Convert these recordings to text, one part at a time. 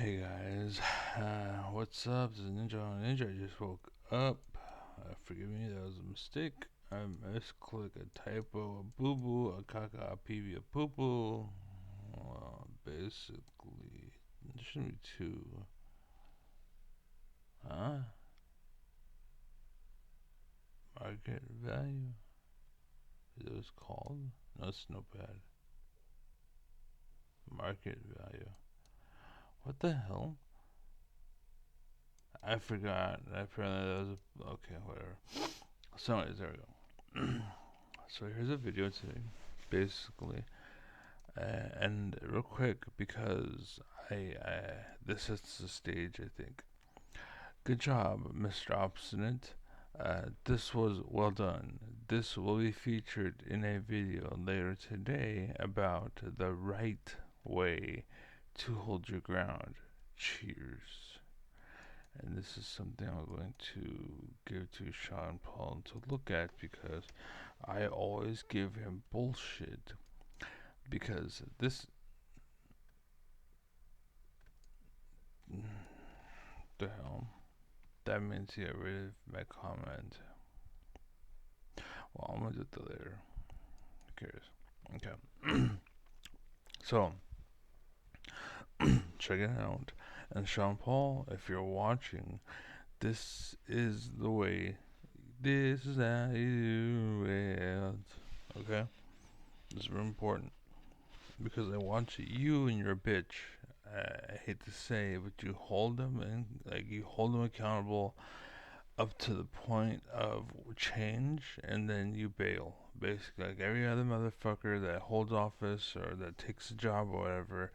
Hey guys, what's up? This is Ninja on Ninja. I just woke up. Forgive me, that was a mistake. I misclick a typo, a boo boo, a caca, a pee, a poo poo. Basically, there shouldn't be two. Huh? Market value? Is that what it's called? No, it's Notepad. Market value. What the hell? I forgot. Apparently that was okay, whatever. So anyways, there we go. So here's a video today, basically, and real quick because I this sets the stage. I think. Good job, Mr. Obstinate. This was well done. This will be featured in a video later today about the right way to hold your ground. Cheers. And this is something I'm going to give to Sean Paul to look at because I always give him bullshit because this the hell that means he got rid of my comment. Well, I'm gonna do it later. Who cares? Okay. So check it out. And Sean Paul, if you're watching, this is the way. This is how you do it. Okay. This is very important because I want you and your bitch. I hate to say, but you hold them and like you hold them accountable up to the point of change, and then you bail. Basically, like every other motherfucker that holds office or that takes a job or whatever,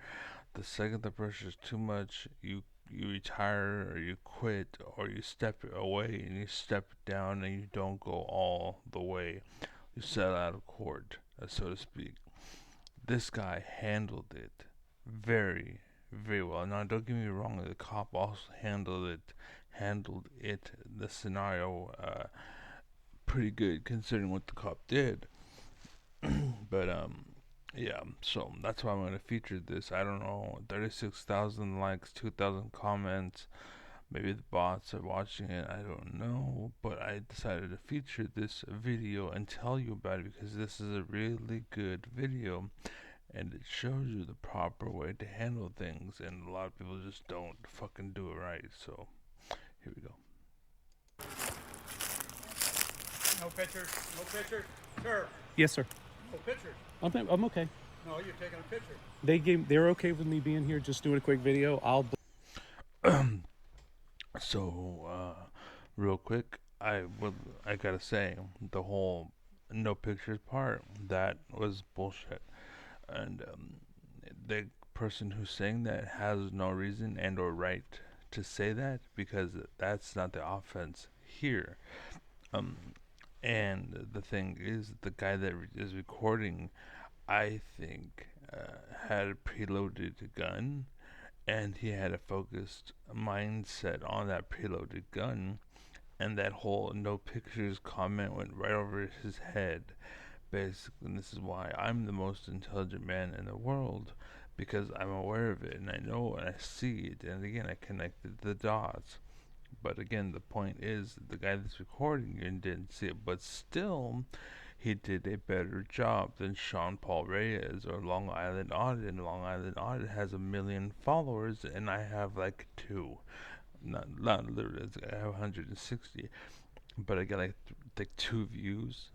the second the pressure is too much, you retire or you quit or you step away and you step down and you don't go all the way. You settle out of court, so to speak. This guy handled it very, very well. Now, don't get me wrong. The cop also handled it, the scenario, pretty good considering what the cop did. But yeah. So that's why I'm gonna feature this. I don't know, 36,000 likes, 2,000 comments. Maybe the bots are watching it. I don't know. But I decided to feature this video and tell you about it because this is a really good video and it shows you the proper way to handle things, and a lot of people just don't fucking do it right. So here we go. No pictures. No pictures. Sir, Yes, sir. no pictures. I'm okay. No, you're taking a picture. They're okay with me being here, just doing a quick video. So real quick, I gotta say the whole no pictures part that was bullshit, and the person who's saying that has no reason and or right to say that because that's not the offense here. Um, and the thing is, the guy that is recording, I think, had a preloaded gun, and he had a focused mindset on that preloaded gun, and that whole no pictures comment went right over his head. Basically, and this is why I'm the most intelligent man in the world because I'm aware of it and I know and I see it, and again, I connected the dots. But again, the point is the guy that's recording it didn't see it, but still, he did a better job than Sean Paul Reyes or Long Island Audit. And Long Island Audit has 1 million followers, and I have like two. Not literally, I have 160, but I get like 2 views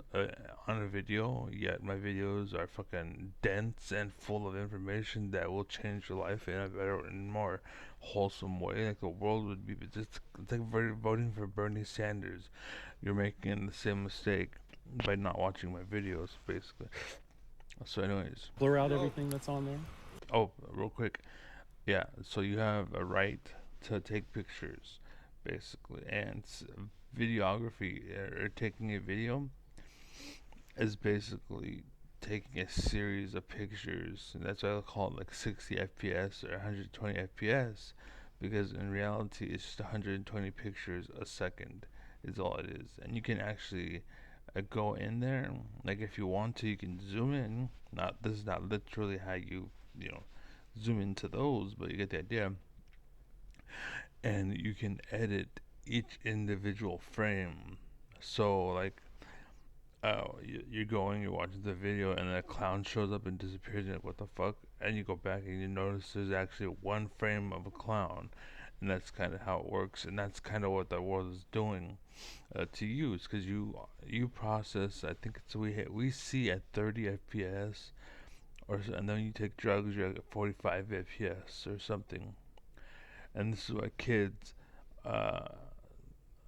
on a video. Yet my videos are fucking dense and full of information that will change your life in a better and more wholesome way. Like the world would be just it's like voting for Bernie Sanders. You're making the same mistake by not watching my videos, basically. So, anyways, blur out No. everything that's on there. oh, real quick, yeah. So you have a right to take pictures, basically, and videography or taking a video is basically taking a series of pictures. And that's why I call it like 60 FPS or 120 FPS, because in reality it's just 120 pictures a second is all it is. And you can actually go in there, like if you want to, you can zoom in. Not this is not literally how you know zoom into those, but you get the idea. and you can edit each individual frame. So like, you're going, you're watching the video, and a clown shows up and disappears. And you're like, what the fuck? And you go back and you notice there's actually one frame of a clown, and that's kind of how it works. And that's kind of what the world is doing to use, because you process. I think it's we see at 30 FPS, and then you take drugs, you're at 45 FPS or something. And this is why kids, uh,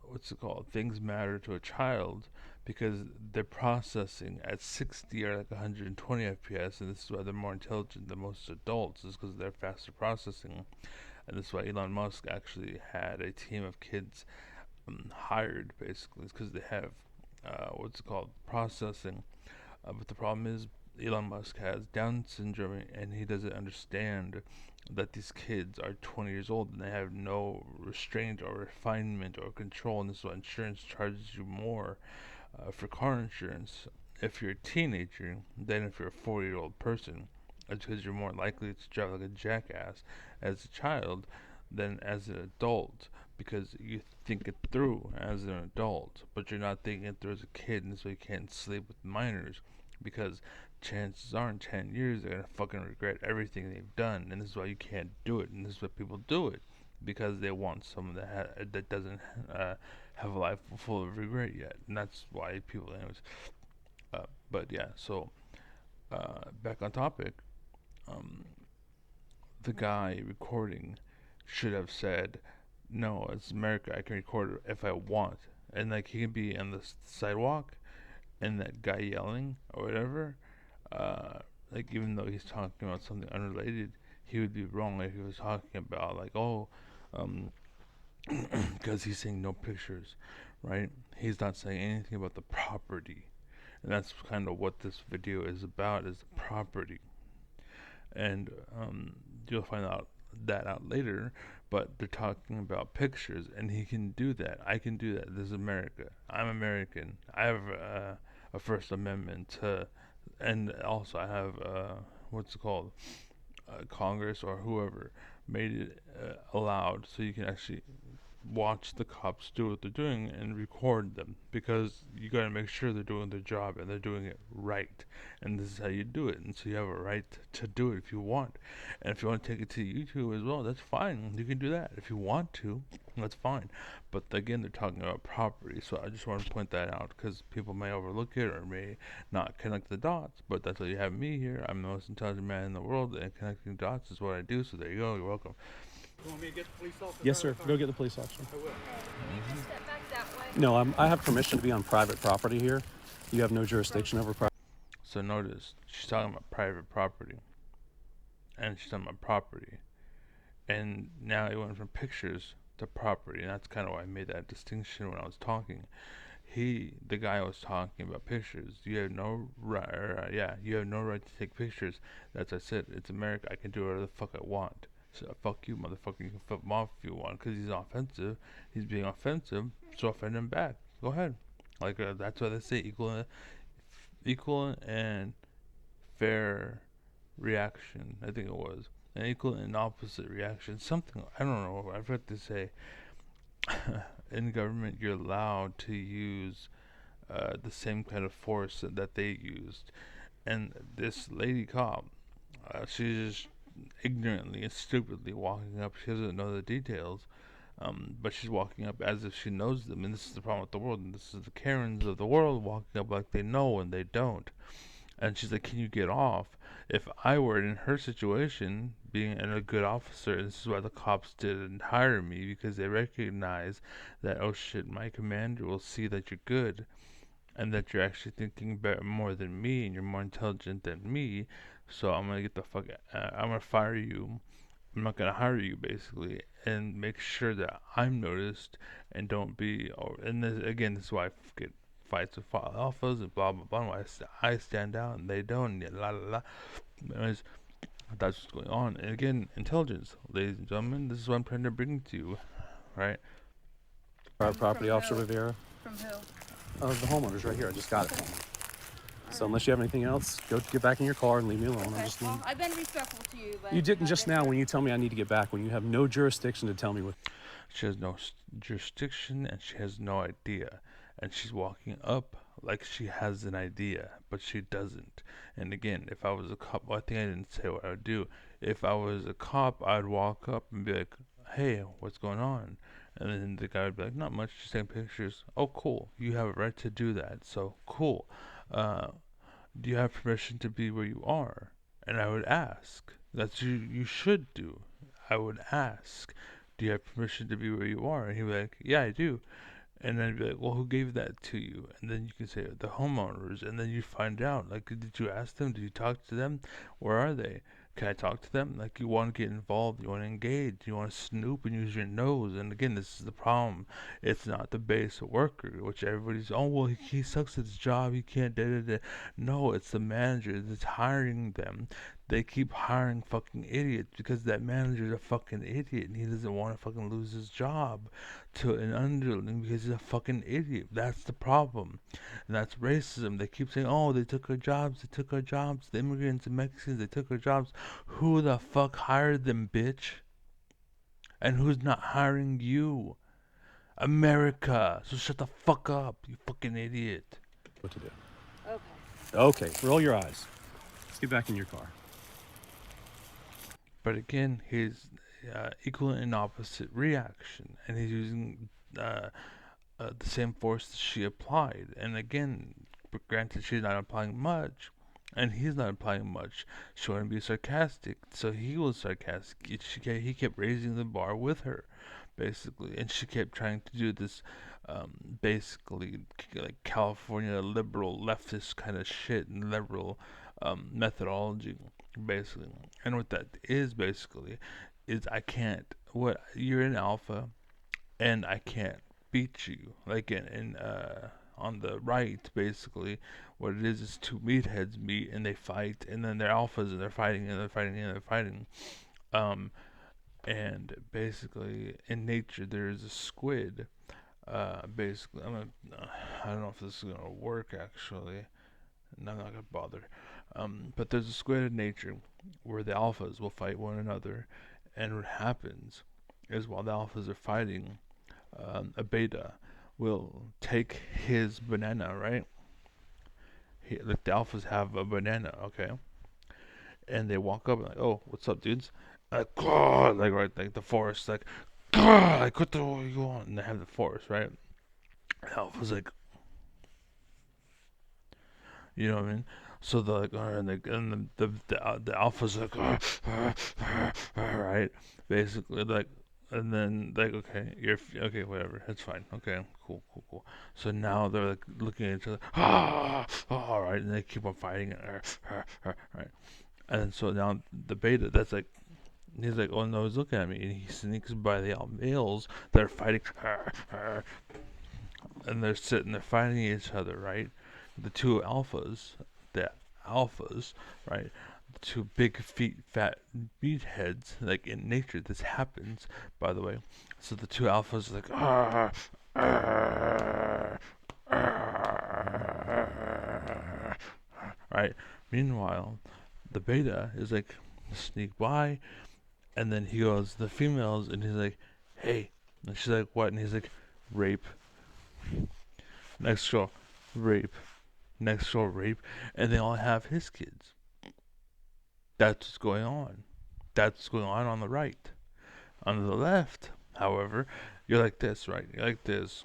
what's it called? Things matter to a child because they're processing at 60 or like 120 FPS, and this is why they're more intelligent than most adults, is because they're faster processing. And this is why Elon Musk actually had a team of kids hired, basically, because they have what's it called, processing. But the problem is Elon Musk has Down syndrome, and he doesn't understand that these kids are 20 years old and they have no restraint or refinement or control, and this is why insurance charges you more for car insurance if you're a teenager than if you're a 40-year-old person. It's because you're more likely to drive like a jackass as a child than as an adult, because you think it through as an adult, but you're not thinking it through as a kid, and so you can't sleep with minors because chances are in 10 years they're gonna fucking regret everything they've done, and this is why you can't do it, and this is why people do it, because they want someone that doesn't have a life full of regret yet, and that's why people, anyways. But yeah, so back on topic. Um, the guy recording should have said, "No, it's America. I can record it if I want." And like he can be on the sidewalk, and that guy yelling or whatever, like even though he's talking about something unrelated, he would be wrong if he was talking about like, oh, because he's saying no pictures, right? He's not saying anything about the property, and that's kind of what this video is about: is the property. And you'll find out that out later. But they're talking about pictures, and he can do that. I can do that. This is America. I'm American. I have a First Amendment to, and also I have what's it called? Congress or whoever made it allowed, so you can actually watch the cops do what they're doing and record them, because you got to make sure they're doing their job and they're doing it right, and this is how you do it, and so you have a right to do it if you want. And if you want to take it to YouTube as well, that's fine, you can do that if you want to, that's fine. But again, they're talking about property, so I just want to point that out because people may overlook it or may not connect the dots. But that's why you have me here. I'm the most intelligent man in the world, and connecting dots is what I do, so there you go, you're welcome. You want me to get the police officer? Yes, sir. Go get the police officer. I will. Can you step back that way? No, I have permission to be on private property here. You have no jurisdiction over private. So notice, she's talking about private property, and she's talking about property, and now it went from pictures to property, and that's kind of why I made that distinction when I was talking. The guy was talking about pictures. You have no right, you have no right to take pictures. That's I said, it's America. I can do whatever the fuck I want. So fuck you, motherfucker. You can flip him off if you want, because he's offensive. He's being offensive, so offend him back. Go ahead. Like that's why they say equal and fair reaction. I think it was an equal and opposite reaction. Something I don't know. I've heard to say in government you're allowed to use the same kind of force that they used. And this lady cop, she's just ignorantly and stupidly walking up. She doesn't know the details, but she's walking up as if she knows them. And this is the problem with the world. And this is the Karens of the world walking up like they know and they don't. And she's like, "Can you get off?" If I were in her situation, being a good officer, and this is why the cops didn't hire me, because they recognize that, oh shit, my commander will see that you're good, and that you're actually thinking better, more than me, and you're more intelligent than me. So I'm gonna get the fuck. I'm gonna fire you. I'm not gonna hire you, basically, and make sure that I'm noticed, and don't be. And this, again, this is why I get fights with alphas and blah blah blah. Why I stand out and they don't. And la la la. Anyways, that's what's going on. And again, intelligence, ladies and gentlemen. This is what I'm trying to bring to you, right? Private property, From Officer who? Rivera. From who? The homeowner's right here. I just got it from him. So unless you have anything else, go get back in your car and leave me alone. I'm Okay. just Well, leaving. I've been respectful to you, but You didn't I've just been now very- when you tell me I need to get back, when you have no jurisdiction to tell me what. She has no jurisdiction and she has no idea. And she's walking up like she has an idea, but she doesn't. And again, if I was a cop, well, I think I didn't say what I would do. If I was a cop, I'd walk up and be like, hey, what's going on? And then the guy would be like, not much, just taking pictures. Oh, cool. You have a right to do that. So, cool. Do you have permission to be where you are? And I would ask. That's you should do. I would ask, do you have permission to be where you are? And he'd be like, yeah, I do. And then I'd be like, well, who gave that to you? And then you can say, the homeowners. And then you find out, like, did you ask them? Did you talk to them? Where are they? Can I talk to them? Like, you want to get involved, you want to engage, you want to snoop and use your nose. And again, this is the problem. It's not the base worker, which everybody's, oh, well, he sucks at his job, he can't, da da da. No, it's the manager that's hiring them. They keep hiring fucking idiots because that manager's a fucking idiot and he doesn't want to fucking lose his job to an underling because he's a fucking idiot. That's the problem. And that's racism. They keep saying, oh, they took our jobs, they took our jobs. The immigrants and Mexicans, they took our jobs. Who the fuck hired them, bitch? And who's not hiring you? America. So shut the fuck up, you fucking idiot. What to do? Okay. Okay, roll your eyes. Let's get back in your car. But again, he's equal and opposite reaction, and he's using the same force that she applied. And again, granted, she's not applying much, and he's not applying much. She wanted to be sarcastic, so he was sarcastic. He kept raising the bar with her, basically, and she kept trying to do this, basically like California liberal leftist kind of shit and liberal methodology, basically. And what that is basically is I can't. What you're in alpha, and I can't beat you. Like in on the right, basically, what it is two meatheads meet and they fight, and then they're alphas and they're fighting and they're fighting and they're fighting. Um, and basically, in nature, there is a squid. Basically, I don't know if this is gonna work actually. And I'm not gonna bother. But there's a squid in nature where the alphas will fight one another, and what happens is while the alphas are fighting, a beta will take his banana, right? Like the alphas have a banana, okay? And they walk up and like, oh, what's up, dudes? Like, "Grr," like right, like the forest, like, "Grr," like what the hell you want? And they have the forest, right? The alpha's like, you know what I mean? So the like, and the alpha's like, right? Basically, like, and then like, okay, okay, whatever, it's fine, okay, cool. So now they're like looking at each other, all right, and they keep on fighting, right? And then so now the beta, that's like, he's like, oh no, he's looking at me, and he sneaks by the males that are fighting, and they're sitting there fighting each other, right? The two alphas, right? The two big feet, fat meatheads. Like in nature, this happens, by the way. So the two alphas are like, right? Meanwhile, the beta is like, sneak by, and then he goes, the females, and he's like, hey. And she's like, what? And he's like, rape. Next girl, rape. Next door rape, and they all have his kids. That's what's going on. That's what's going on the right. On the left, however, you're like this, right? You're like this.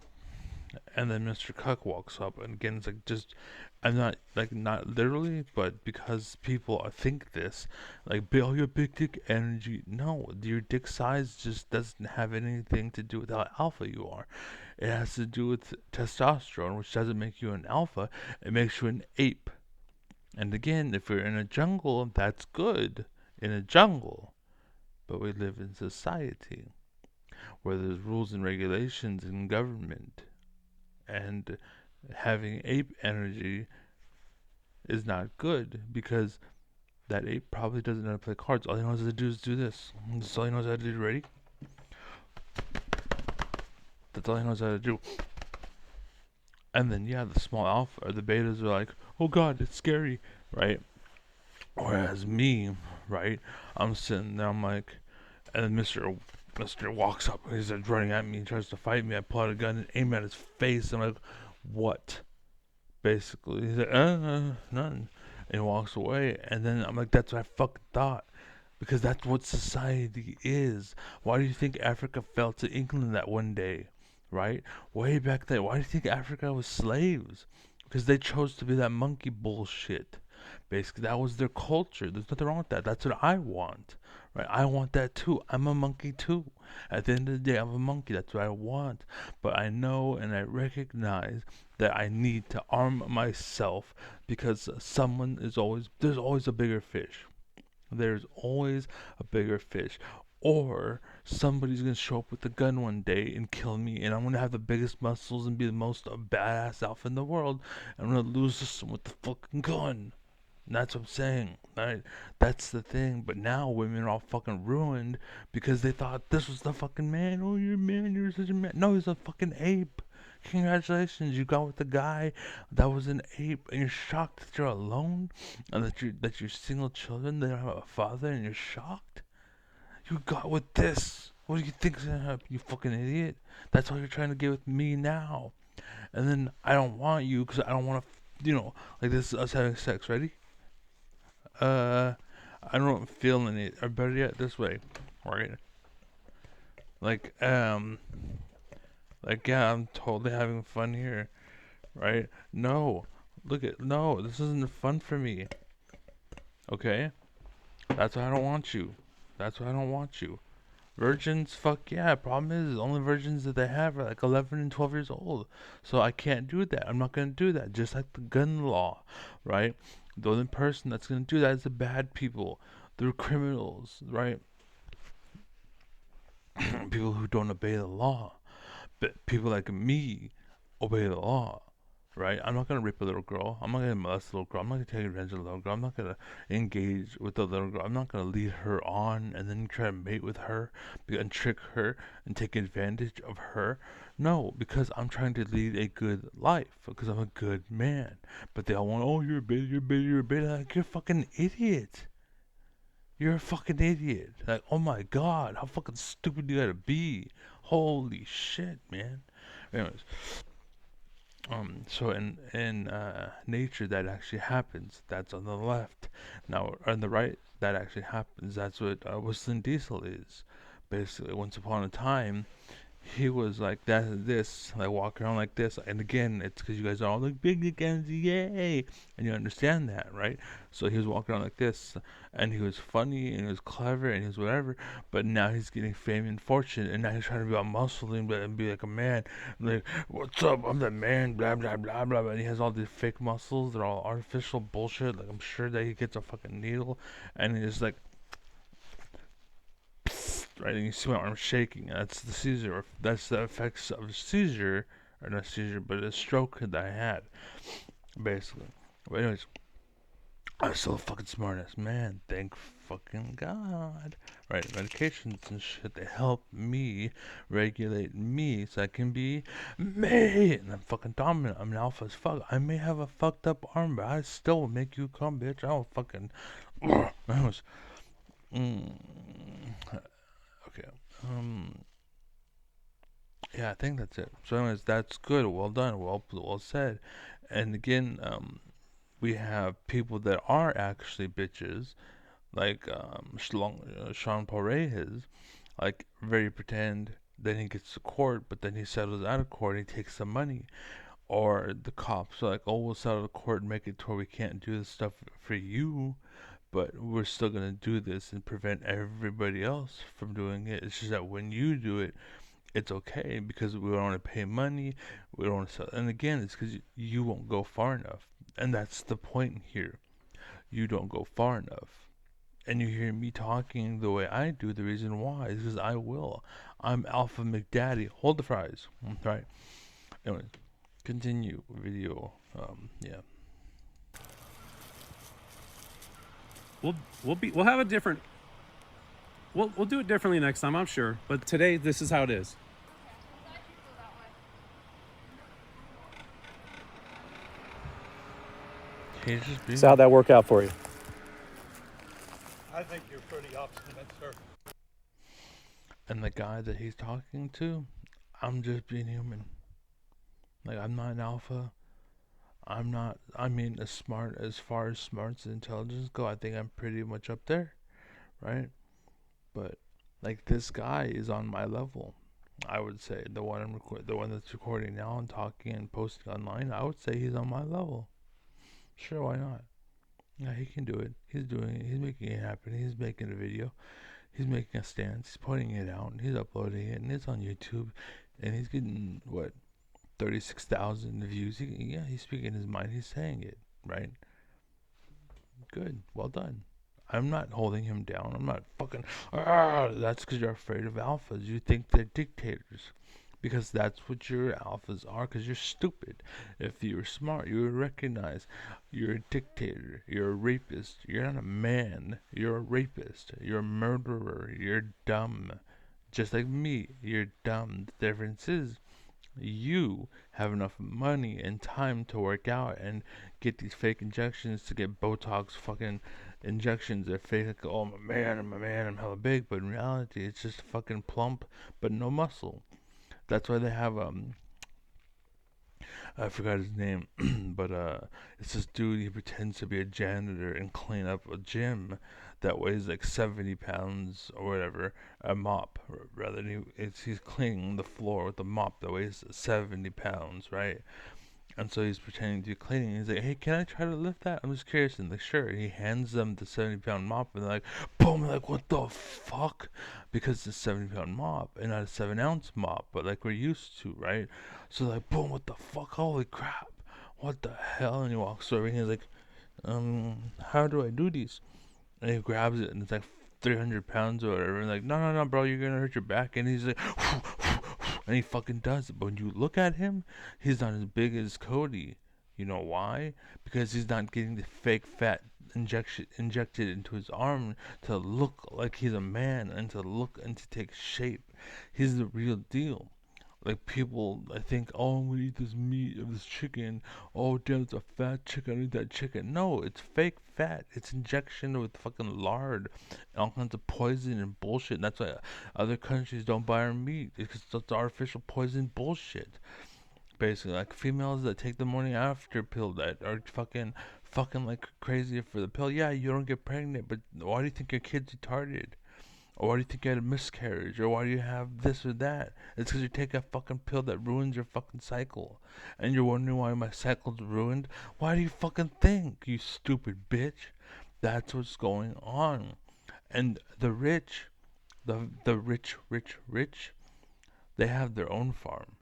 And then Mr. Cuck walks up, and again, it's like just, I'm not, like, not literally, but because people think this, like, oh, your big dick energy. No, your dick size just doesn't have anything to do with how alpha you are. It has to do with testosterone, which doesn't make you an alpha, it makes you an ape. And again, if you're in a jungle, that's good, in a jungle. But we live in society where there's rules and regulations in government. And having ape energy is not good because that ape probably doesn't know how to play cards. All he knows how to do is do this. That's all he knows how to do. Ready? That's all he knows how to do. And then, yeah, the small alpha or the betas are like, oh god, it's scary, right? Whereas me, right, I'm sitting there, I'm like, and then Mr. Mister walks up. He's running at me. He tries to fight me. I pull out a gun and aim at his face. I'm like, what? Basically, he's like, nothing. And he walks away. And then I'm like, that's what I fucking thought. Because that's what society is. Why do you think Africa fell to England that one day? Right? Way back then. Why do you think Africa was slaves? Because they chose to be that monkey bullshit. Basically, that was their culture. There's nothing wrong with that. That's what I want. Right? I want that too. I'm a monkey too. At the end of the day, I'm a monkey. That's what I want. But I know and I recognize that I need to arm myself because there's always a bigger fish. There's always a bigger fish. Or somebody's gonna show up with a gun one day and kill me, and I'm gonna have the biggest muscles and be the most badass alpha in the world. And I'm gonna lose this one with the fucking gun. And that's what I'm saying, right? That's the thing. But now women are all fucking ruined because they thought this was the fucking man. Oh, you're a man. You're such a man. No, he's a fucking ape. Congratulations, you got with the guy that was an ape, and you're shocked that you're alone, and that you're single children. They don't have a father, and you're shocked. You got with this. What do you think's gonna happen, you fucking idiot? That's why you're trying to get with me now. And then I don't want you because I don't want to, like this is us having sex. Ready? I don't feel any. Or better yet, this way. Right? Like, yeah, I'm totally having fun here, right? No, no, this isn't fun for me. Okay? That's why I don't want you. That's why I don't want you. Virgins, fuck yeah. Problem is, the only virgins that they have are like 11 and 12 years old. So I can't do that. I'm not gonna do that. Just like the gun law, right? The only person that's gonna do that is the bad people. They're criminals, right? People who don't obey the law. But people like me obey the law, right? I'm not gonna rape a little girl. I'm not gonna molest a little girl. I'm not gonna take advantage of a little girl. I'm not gonna engage with a little girl. I'm not gonna lead her on and then try to mate with her and trick her and take advantage of her. No, because I'm trying to lead a good life. Because I'm a good man. But they all want, oh, you're a beta, you're a beta, you're a beta. Like, you're a fucking idiot. You're a fucking idiot. Like, oh my god, how fucking stupid do you gotta be? Holy shit, man. Anyways, so in nature that actually happens. That's on the left. Now on the right, that actually happens. That's what Whistling Diesel is. Basically, once upon a time, he was like like walking around like this. And again, it's because you guys are all like big dick energy, yay, and you understand that, right? So he was walking around like this, and he was funny, and he was clever, and he was whatever. But now he's getting fame and fortune, and now he's trying to be all muscly and be like a man. Like, what's up? I'm the man. Blah blah blah blah. And he has all these fake muscles. They're all artificial bullshit. Like I'm sure that he gets a fucking needle, and he's like. Right, and you see my arm shaking. That's the seizure. That's the effects of a seizure, or not seizure, but a stroke that I had, basically. But anyways, I'm still a fucking smartass man. Thank fucking God. Right, medications and shit, they help me regulate me so I can be me. And I'm fucking dominant. I'm an alpha as fuck. I may have a fucked up arm, but I still will make you come, bitch. I'll fucking. Anyways, okay. Yeah, I think that's it. So, anyways, that's good. Well done. Well said. And again, we have people that are actually bitches, like Sean Poirier is, like very pretend. Then he gets to court, but then he settles out of court. And he takes some money, or the cops are like, "Oh, we'll settle the court and make it to where we can't do this stuff for you." But we're still gonna do this and prevent everybody else from doing it. It's just that when you do it, it's okay because we don't want to pay money. We don't want to sell. And again, it's because you won't go far enough, and that's the point here. You don't go far enough, and you hear me talking the way I do. The reason why is because I will. I'm Alpha McDaddy. Hold the fries. Right. Anyway, continue video. Yeah. We'll have a different. We'll do it differently next time, I'm sure. But today, this is how it is. So how'd that work out for you? I think you're pretty obstinate, sir. And the guy that he's talking to, I'm just being human. Like, I'm not an alpha. I'm not, I mean, as far as smarts and intelligence go, I think I'm pretty much up there, right? But, like, this guy is on my level. I would say the one that's recording now and talking and posting online. I would say he's on my level. Sure, why not? Yeah, he can do it. He's doing it. He's making it happen. He's making a video. He's making a stance. He's putting it out. And he's uploading it, and it's on YouTube. And he's getting what 36,000 views. Yeah, he's speaking his mind. He's saying it right. Good. Well done. I'm not holding him down. I'm not fucking. That's because you're afraid of alphas. You think they're dictators. Because that's what your alphas are. Because you're stupid. If you were smart, you would recognize you're a dictator. You're a rapist. You're not a man. You're a rapist. You're a murderer. You're dumb. Just like me. You're dumb. The difference is you have enough money and time to work out and get these fake injections to get Botox fucking injections. They're fake, like, oh, I'm a man, I'm hella big, but in reality, it's just fucking plump, but no muscle. That's why they have, I forgot his name, but it's this dude. He pretends to be a janitor and clean up a gym that weighs like 70 pounds or whatever, a mop rather. He's cleaning the floor with a mop that weighs 70 pounds, right? And so he's pretending to be cleaning. He's like, "Hey, can I try to lift that? I'm just curious." And like, sure. He hands them the 70-pound mop, and they're like, "Boom!" They're like, "What the fuck?" Because it's a 70-pound mop and not a 7-ounce mop, but like we're used to, right? So like, boom! What the fuck? Holy crap! What the hell? And he walks over and he's like, how do I do these?" And he grabs it, and it's like 300 pounds or whatever. And like, no, no, no, bro, you're gonna hurt your back. And he's like, and he fucking does it. But when you look at him, he's not as big as Cody. You know why? Because he's not getting the fake fat injected into his arm to look like he's a man and to look and to take shape. He's the real deal. Like, people, I think, oh, I'm gonna eat this meat of this chicken. Oh, damn, it's a fat chicken. I eat that chicken. No, it's fake fat. It's injection with fucking lard and all kinds of poison and bullshit. And that's why other countries don't buy our meat. It's artificial poison bullshit. Basically, like females that take the morning after pill that are fucking like crazy for the pill. Yeah, you don't get pregnant, but why do you think your kid's retarded? Or why do you think you had a miscarriage? Or why do you have this or that? It's because you take a fucking pill that ruins your fucking cycle. And you're wondering why my cycle's ruined? Why do you fucking think, you stupid bitch? That's what's going on. And the rich, the rich, they have their own farm.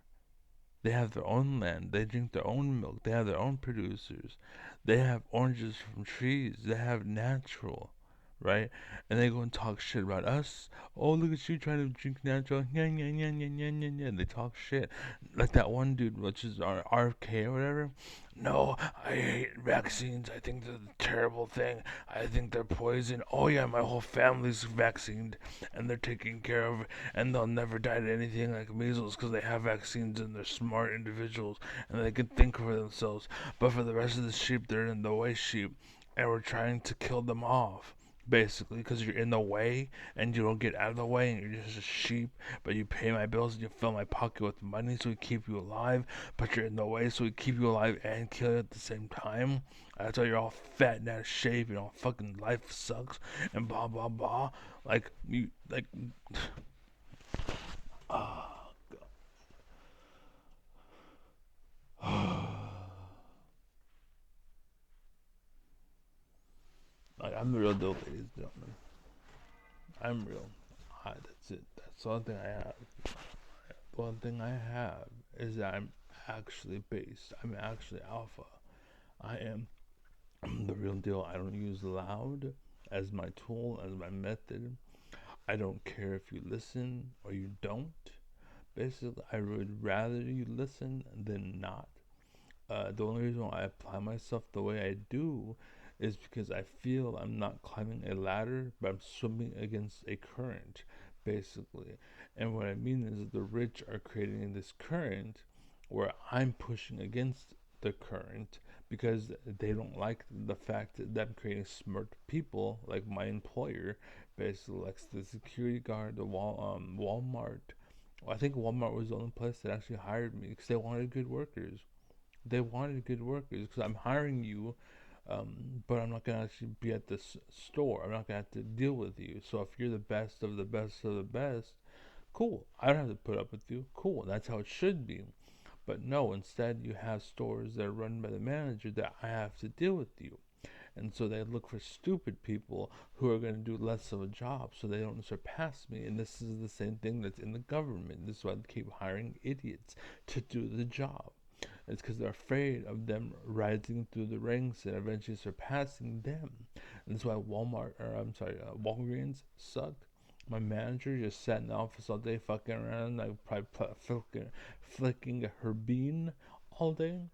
They have their own land. They drink their own milk. They have their own producers. They have oranges from trees. They have natural, right? And they go and talk shit about us. Oh, look at you trying to drink natural. Yeah, yeah, yeah, yeah, yeah, yeah, yeah. They talk shit. Like that one dude, which is our RFK or whatever. No, I hate vaccines. I think they're a terrible thing. I think they're poison. Oh, yeah, my whole family's vaccinated and they're taken care of and they'll never die to anything like measles because they have vaccines and they're smart individuals and they can think for themselves. But for the rest of the sheep, they're in the way sheep and we're trying to kill them off. Basically, because you're in the way and you don't get out of the way and you're just a sheep, but you pay my bills and you fill my pocket with money so we keep you alive, but you're in the way so we keep you alive and kill you at the same time. That's why you're all fat and out of shape, you know, fucking life sucks and blah blah blah. Like, you, like, like, I'm the real deal, ladies and gentlemen. I'm real. That's it. That's the only thing I have. The one thing I have is that I'm actually base. I'm actually alpha. I am the real deal. I don't use loud as my tool, as my method. I don't care if you listen or you don't. Basically, I would rather you listen than not. The only reason why I apply myself the way I do is because I feel I'm not climbing a ladder, but I'm swimming against a current, basically. And what I mean is that the rich are creating this current where I'm pushing against the current, because they don't like the fact that I'm creating smart people like my employer, basically like the security guard, Walmart. I think Walmart was the only place that actually hired me because they wanted good workers. They wanted good workers because I'm hiring you, but I'm not gonna actually be at this store. I'm not gonna have to deal with you. So if you're the best of the best of the best, cool. I don't have to put up with you. Cool. That's how it should be. But no, instead you have stores that are run by the manager that I have to deal with you. And so they look for stupid people who are going to do less of a job so they don't surpass me. And this is the same thing that's in the government. This is why they keep hiring idiots to do the job. It's because they're afraid of them rising through the ranks and eventually surpassing them. And that's why Walgreens sucked. My manager just sat in the office all day fucking around, like probably flicking her bean all day,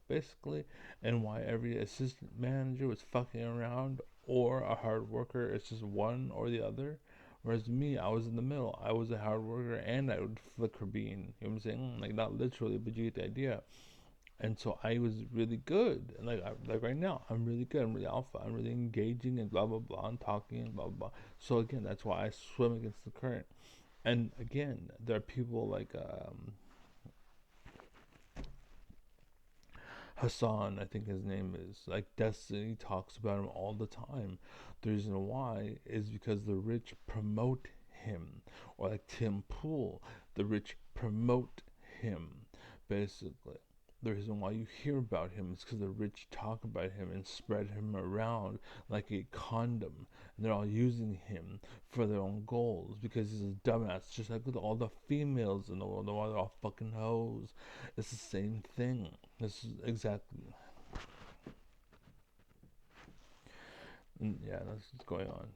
basically. And why every assistant manager was fucking around or a hard worker. It's just one or the other. Whereas me, I was in the middle. I was a hard worker and I would flick her bean. You know what I'm saying? Like, not literally, but you get the idea. And so I was really good. And like right now, I'm really good. I'm really alpha. I'm really engaging and blah blah blah and talking and blah blah blah. So again, that's why I swim against the current. And again, there are people like Hassan, I think his name is, like Destiny talks about him all the time. The reason why is because the rich promote him, or like Tim Pool, the rich promote him, basically. The reason why you hear about him is because the rich talk about him and spread him around like a condom. And they're all using him for their own goals because he's a dumbass, just like with all the females in the world. They're all fucking hoes. It's the same thing. This is exactly. Yeah, that's what's going on.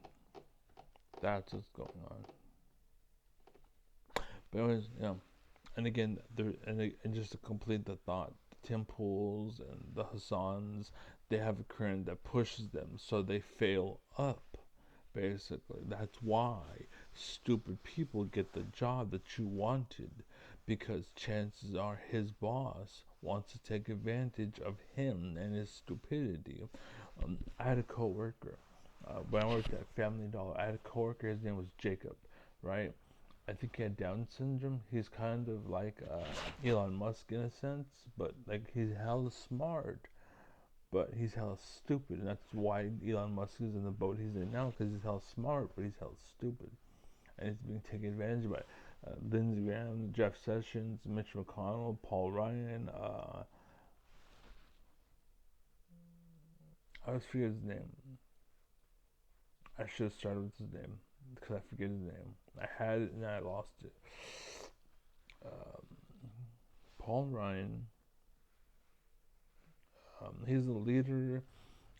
That's what's going on. But anyways, yeah. And again, and just to complete the thought, the Tim Pools and the Hassans, they have a current that pushes them, so they fail up. Basically, that's why stupid people get the job that you wanted, because chances are his boss wants to take advantage of him and his stupidity. I had a coworker when I worked at Family Dollar. I had a coworker. His name was Jacob, right? I think he had Down syndrome. He's kind of like Elon Musk in a sense, but like he's hella smart, but he's hella stupid, and that's why Elon Musk is in the boat he's in now, because he's hella smart, but he's hella stupid, and he's being taken advantage by Lindsey Graham, Jeff Sessions, Mitch McConnell, Paul Ryan. I always forget his name. I should have started with his name because I forget his name. I had it and I lost it. Um, Paul Ryan. He's the leader.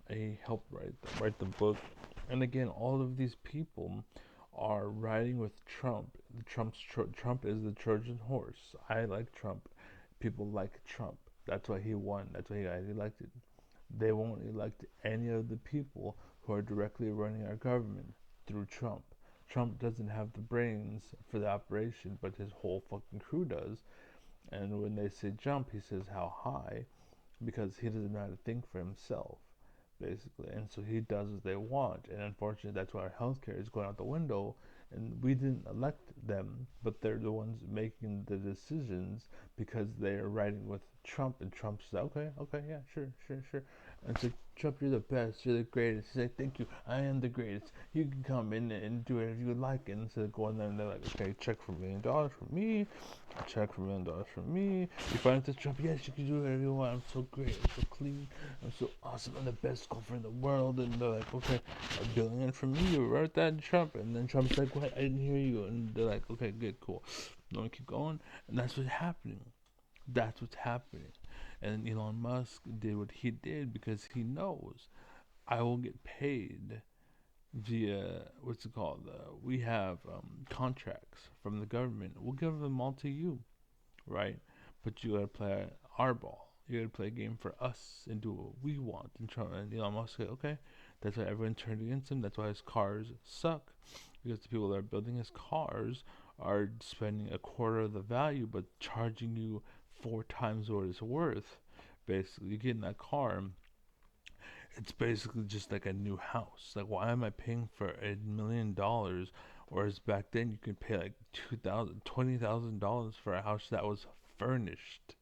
He helped write the book. And again, all of these people are riding with Trump. Trump is the Trojan horse. I like Trump. People like Trump. That's why he won. That's why he got elected. They won't elect any of the people who are directly running our government through Trump. Trump doesn't have the brains for the operation, but his whole fucking crew does. And when they say jump, he says how high, because he doesn't know how to think for himself, basically. And so he does what they want. And unfortunately, that's why our healthcare is going out the window. And we didn't elect them, but they're the ones making the decisions because they're riding with Trump. And Trump's like, okay, yeah, sure. And it's like, Trump, you're the best, you're the greatest. He's like, thank you, I am the greatest. You can come in and do whatever you would like. And instead of going there and they're like, okay, check for $1 million for me, check for $1 million for me. You find out this Trump, yes, you can do whatever you want. I'm so great, I'm so clean, I'm so awesome, I'm the best golfer in the world. And they're like, okay, $1 billion for me, you wrote that, Trump. And then Trump's like, what? I didn't hear you. And they're like, okay, good, cool. I'm gonna keep going. And that's what's happening. That's what's happening. And Elon Musk did what he did because he knows I will get paid via what's it called? We have contracts from the government. We'll give them all to you, right? But you gotta play our ball. You gotta play a game for us and do what we want. And Elon Musk said, okay, that's why everyone turned against him. That's why his cars suck, because the people that are building his cars are spending a quarter of the value, but charging you 4 times what it's worth, Basically, you get in that car, it's basically just like a new house. Like, why am I paying for $1 million? Whereas back then, you could pay like $20,000 for a house that was furnished,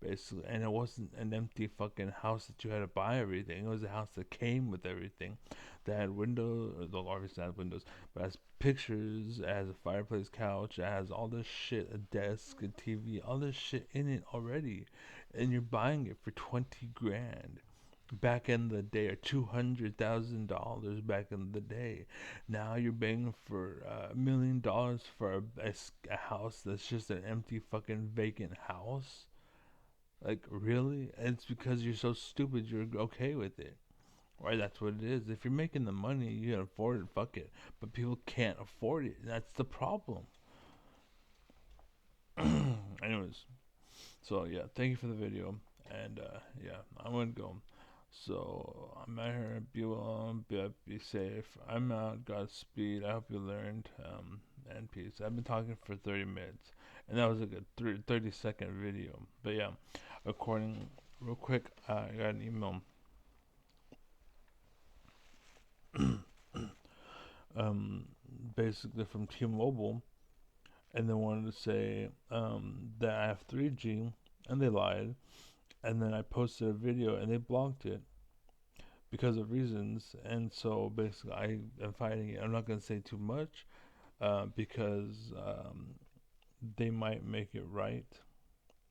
basically, and it wasn't an empty fucking house that you had to buy everything. It was a house that came with everything, that had windows. Well, obviously had windows, but has pictures, it has a fireplace, couch, it has all this shit, a desk, a TV, all this shit in it already, and you're buying it for 20 grand. Back in the day, or $200,000 back in the day. Now you're paying for $1 million for a house that's just an empty fucking vacant house. Like, really? And it's because you're so stupid you're okay with it. Right, that's what it is. If you're making the money, you can afford it, fuck it. But people can't afford it. That's the problem. Anyways, so yeah, thank you for the video. And yeah, I'm gonna go. So I'm out here. Be well, be safe. I'm out. Godspeed. I hope you learned. And peace. I've been talking for 30 minutes, and that was like a 30-second video. But yeah, according real quick, I got an email. um, Basically from T-Mobile, and they wanted to say that I have 3G, and they lied. And then I posted a video, and they blocked it because of reasons. And so basically, I am fighting it. I'm not gonna say too much because they might make it right.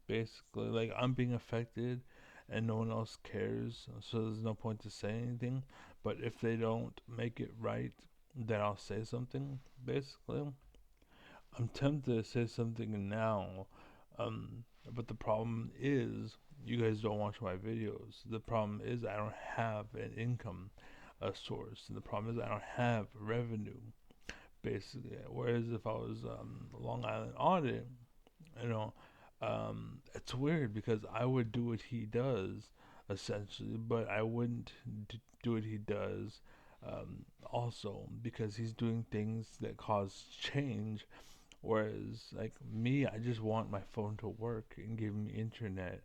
Basically, like, I'm being affected, and no one else cares. So there's no point to say anything. But if they don't make it right, then I'll say something. Basically, I'm tempted to say something now, but the problem is you guys don't watch my videos. The problem is I don't have an income source. And the problem is I don't have revenue, basically. Whereas if I was Long Island Audit, you know, it's weird because I would do what he does, essentially, but I wouldn't do what he does also, because he's doing things that cause change. Whereas, like me, I just want my phone to work and give me internet,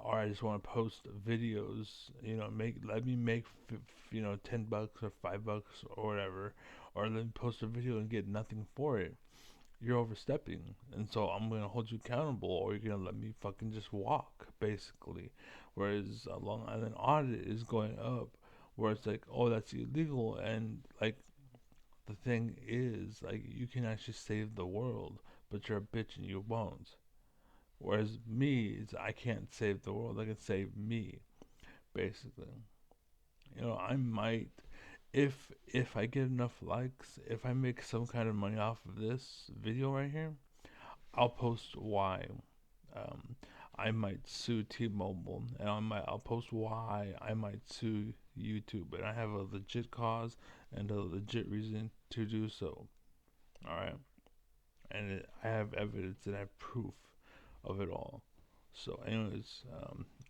or I just want to post videos. Let me make $10 or $5 or whatever, or let me post a video and get nothing for it. You're overstepping, and so I'm gonna hold you accountable, or you're gonna let me fucking just walk, basically. Whereas Long Island Audit is going up, where it's like, oh, that's illegal, and like the thing is, like, you can actually save the world, but you're a bitch and you won't. Whereas me, I can't save the world. I can save me, basically. I might, if I get enough likes, if I make some kind of money off of this video right here, I'll post why. Um, I might sue T-Mobile, and I'll post why I might sue YouTube, and I have a legit cause and a legit reason to do so. All right, and I have evidence and I have proof of it all. So, anyways,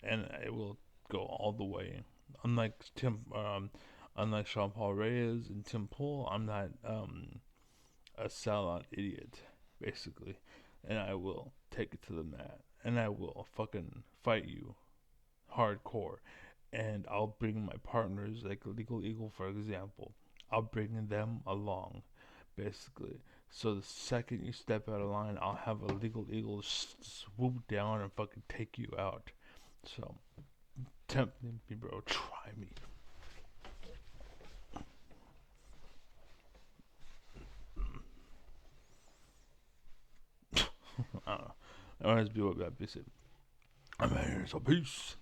and it will go all the way. Unlike unlike Sean Paul Reyes and Tim Pool, I'm not a sellout idiot, basically, and I will take it to the mat, and I will fucking fight you hardcore, and I'll bring my partners, like Legal Eagle, for example. I'll bring them along, basically. So the second you step out of line, I'll have a Legal Eagle swoop down and fucking take you out. So, tempt me, bro. Try me. I don't know. I want to be what that be said. I'm out here, so peace.